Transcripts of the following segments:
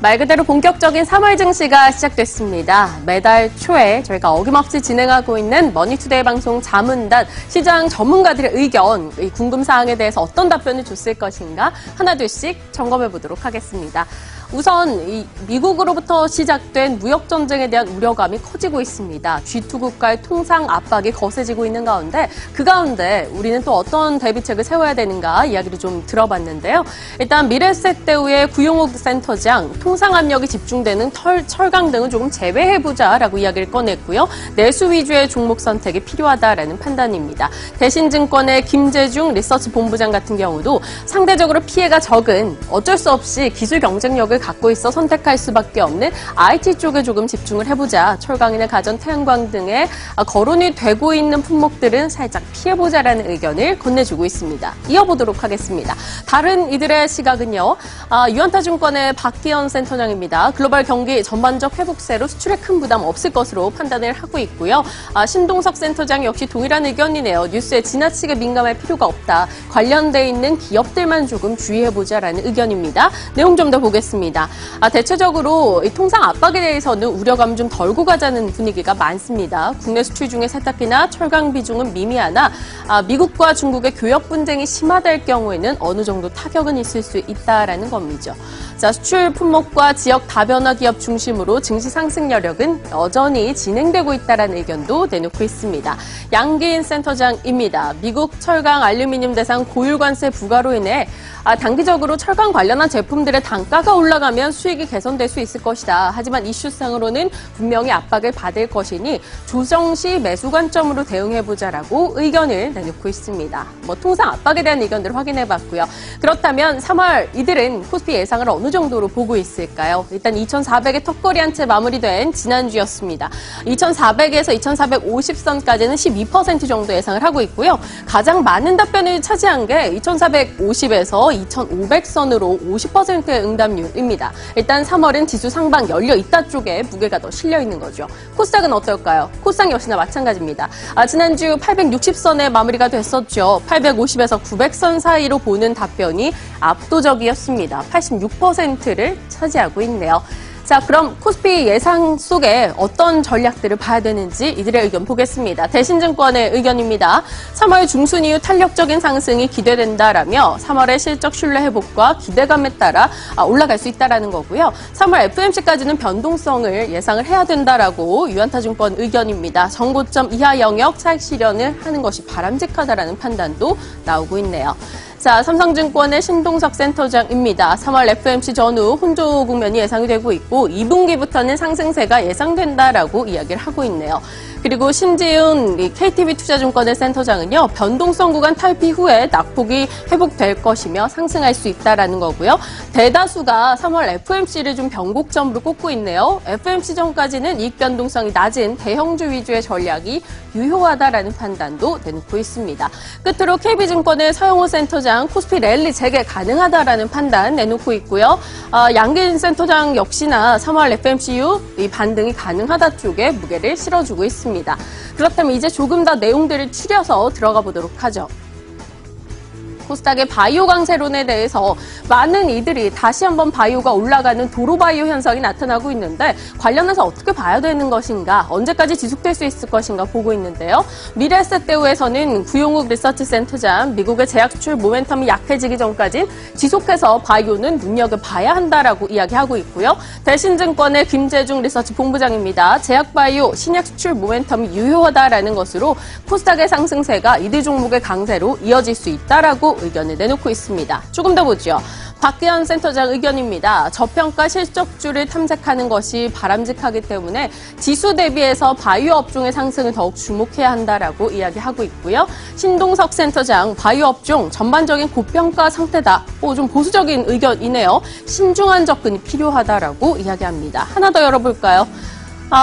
말 그대로 본격적인 3월 증시가 시작됐습니다. 매달 초에 저희가 어김없이 진행하고 있는 머니투데이 방송 자문단 시장 전문가들의 의견, 이 궁금사항에 대해서 어떤 답변을 줬을 것인가 하나둘씩 점검해 보도록 하겠습니다. 우선 이 미국으로부터 시작된 무역 전쟁에 대한 우려감이 커지고 있습니다. G2 국가의 통상 압박이 거세지고 있는 가운데 그 가운데 우리는 또 어떤 대비책을 세워야 되는가 이야기를 좀 들어봤는데요. 일단 미래에셋대우의 구용욱 센터장 통상 압력이 집중되는 철강 등은 조금 제외해보자라고 이야기를 꺼냈고요. 내수 위주의 종목 선택이 필요하다라는 판단입니다. 대신증권의 김재중 리서치 본부장 같은 경우도 상대적으로 피해가 적은 어쩔 수 없이 기술 경쟁력을 갖고 있어 선택할 수밖에 없는 IT 쪽에 조금 집중을 해보자. 철강이나 가전, 태양광 등의 거론이 되고 있는 품목들은 살짝 피해보자라는 의견을 건네주고 있습니다. 이어보도록 하겠습니다. 다른 이들의 시각은요. 유한타증권의 박기현 센터장입니다. 글로벌 경기 전반적 회복세로 수출에 큰 부담 없을 것으로 판단을 하고 있고요. 신동석 센터장 역시 동일한 의견이네요. 뉴스에 지나치게 민감할 필요가 없다. 관련돼 있는 기업들만 조금 주의해보자라는 의견입니다. 내용 좀 더 보겠습니다. 대체적으로 이 통상 압박에 대해서는 우려감 좀 덜고 가자는 분위기가 많습니다. 국내 수출 중에 세탁기나 철강 비중은 미미하나 미국과 중국의 교역 분쟁이 심화될 경우에는 어느 정도 타격은 있을 수 있다라는 겁니다. 자, 수출 품목과 지역 다변화 기업 중심으로 증시 상승 여력은 여전히 진행되고 있다라는 의견도 내놓고 있습니다. 양기인 센터장입니다. 미국 철강 알루미늄 대상 고율 관세 부과로 인해 단기적으로 철강 관련한 제품들의 단가가 올라가면 수익이 개선될 수 있을 것이다. 하지만 이슈상으로는 분명히 압박을 받을 것이니 조정 시 매수 관점으로 대응해보자라고 의견을 내놓고 있습니다. 통상 압박에 대한 의견들을 확인해봤고요. 그렇다면 3월 이들은 코스피 예상을 어느 정도로 보고 있을까요? 일단 2,400의 턱걸이 한 채 마무리된 지난주였습니다. 2,400에서 2,450선까지는 12% 정도 예상을 하고 있고요. 가장 많은 답변을 차지한 게 2,450에서 2,500선으로 50%의 응답률입니다. 일단 3월은 지수 상방 열려있다 쪽에 무게가 더 실려있는 거죠. 코스닥은 어떨까요? 코스닥 역시나 마찬가지입니다. 지난주 860선에 마무리가 됐었죠. 850에서 900선 사이로 보는 답변이 압도적이었습니다. 86%를 차지하고 있네요. 자, 그럼 코스피 예상 속에 어떤 전략들을 봐야 되는지 이들의 의견 보겠습니다. 대신증권의 의견입니다. 3월 중순 이후 탄력적인 상승이 기대된다라며 3월의 실적 신뢰 회복과 기대감에 따라 올라갈 수 있다라는 거고요. 3월 FOMC까지는 변동성을 예상을 해야 된다라고 유한타증권 의견입니다. 정고점 이하 영역 차익 실현을 하는 것이 바람직하다라는 판단도 나오고 있네요. 자, 삼성증권의 신동석 센터장입니다. 3월 FOMC 전후 혼조 국면이 예상이 되고 있고 2분기부터는 상승세가 예상된다라고 이야기를 하고 있네요. 그리고 신지은 KTB투자증권의 센터장은요. 변동성 구간 탈피 후에 낙폭이 회복될 것이며 상승할 수 있다라는 거고요. 대다수가 3월 FOMC를 좀 변곡점으로 꼽고 있네요. FOMC 전까지는 이익 변동성이 낮은 대형주 위주의 전략이 유효하다라는 판단도 내놓고 있습니다. 끝으로 KB증권의 서영호 센터장 코스피 랠리 재개 가능하다라는 판단 내놓고 있고요. 양기인 센터장 역시나 3월 FOMC 이후 이 반등이 가능하다 쪽에 무게를 실어주고 있습니다. 그렇다면 이제 조금 더 내용들을 추려서 들어가 보도록 하죠. 코스닥의 바이오 강세론에 대해서 많은 이들이 다시 한번 바이오가 올라가는 도로바이오 현상이 나타나고 있는데 관련해서 어떻게 봐야 되는 것인가, 언제까지 지속될 수 있을 것인가 보고 있는데요. 미래에셋대우에서는 구용욱 리서치 센터장, 미국의 제약 수출 모멘텀이 약해지기 전까진 지속해서 바이오는 눈여겨봐야 한다라고 이야기하고 있고요. 대신증권의 김재중 리서치 본부장입니다. 제약 바이오, 신약 수출 모멘텀이 유효하다라는 것으로 코스닥의 상승세가 이들 종목의 강세로 이어질 수 있다라고 의견을 내놓고 있습니다. 조금 더 보죠. 박기현 센터장 의견입니다. 저평가 실적주를 탐색하는 것이 바람직하기 때문에 지수 대비해서 바이오 업종의 상승을 더욱 주목해야 한다라고 이야기하고 있고요. 신동석 센터장, 바이오 업종 전반적인 고평가 상태다. 좀 보수적인 의견이네요. 신중한 접근이 필요하다라고 이야기합니다. 하나 더 열어볼까요?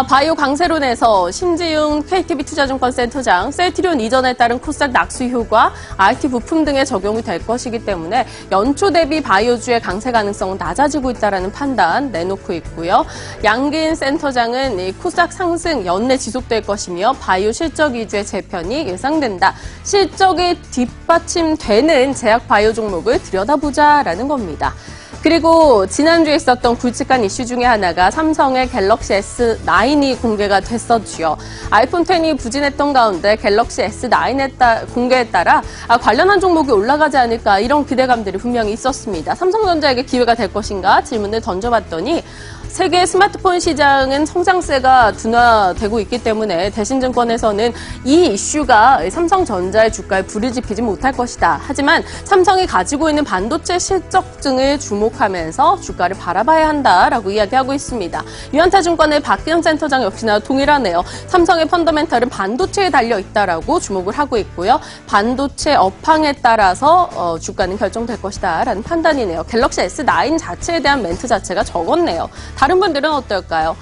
바이오 강세론에서 신지웅 KTB투자증권 센터장, 셀트리온 이전에 따른 코스닥 낙수 효과, IT 부품 등의 적용이 될 것이기 때문에 연초 대비 바이오주의 강세 가능성은 낮아지고 있다는 판단 내놓고 있고요. 양기인 센터장은 이 코스닥 상승 연내 지속될 것이며 바이오 실적 위주의 재편이 예상된다. 실적이 뒷받침되는 제약 바이오 종목을 들여다보자라는 겁니다. 그리고 지난주에 있었던 굵직한 이슈 중에 하나가 삼성의 갤럭시 S9이 공개가 됐었죠. 아이폰 X이 부진했던 가운데 갤럭시 S9의 공개에 따라 관련한 종목이 올라가지 않을까 이런 기대감들이 분명히 있었습니다. 삼성전자에게 기회가 될 것인가 질문을 던져봤더니 세계 스마트폰 시장은 성장세가 둔화되고 있기 때문에 대신증권에서는 이 이슈가 삼성전자의 주가에 불을 지피지 못할 것이다. 하지만 삼성이 가지고 있는 반도체 실적증을 주목하면서 주가를 바라봐야 한다라고 이야기하고 있습니다. 유한타증권의 박기영 센터장 역시나 동일하네요. 삼성의 펀더멘털은 반도체에 달려 있다라고 주목을 하고 있고요. 반도체 업황에 따라서 주가는 결정될 것이다라는 판단이네요. 갤럭시 S9 자체에 대한 멘트 자체가 적었네요. 다른 분들은 어떨까요?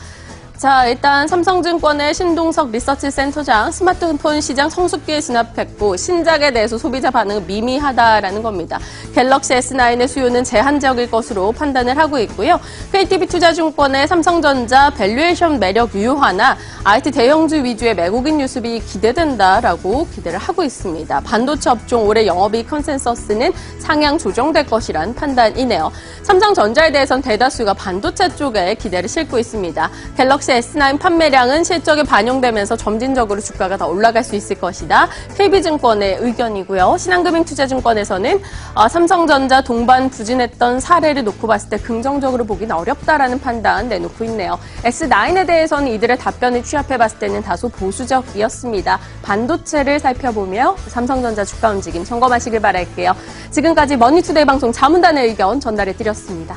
자, 일단 삼성증권의 신동석 리서치 센터장 스마트폰 시장 성숙기에 진압했고 신작에 대해서 소비자 반응은 미미하다라는 겁니다. 갤럭시 S9의 수요는 제한적일 것으로 판단을 하고 있고요. KTB투자증권의 삼성전자 밸류에이션 매력 유효화나 IT 대형주 위주의 매국인 유습이 기대된다라고 기대를 하고 있습니다. 반도체 업종 올해 영업이익 컨센서스는 상향 조정될 것이란 판단이네요. 삼성전자에 대해서는 대다수가 반도체 쪽에 기대를 싣고 있습니다. 갤럭시 S9 판매량은 실적에 반영되면서 점진적으로 주가가 더 올라갈 수 있을 것이다. KB증권의 의견이고요. 신한금융투자증권에서는 삼성전자 동반 부진했던 사례를 놓고 봤을 때 긍정적으로 보기는 어렵다라는 판단 내놓고 있네요. S9에 대해서는 이들의 답변을 취합해봤을 때는 다소 보수적이었습니다. 반도체를 살펴보며 삼성전자 주가 움직임 점검하시길 바랄게요. 지금까지 머니투데이 방송 자문단의 의견 전달해드렸습니다.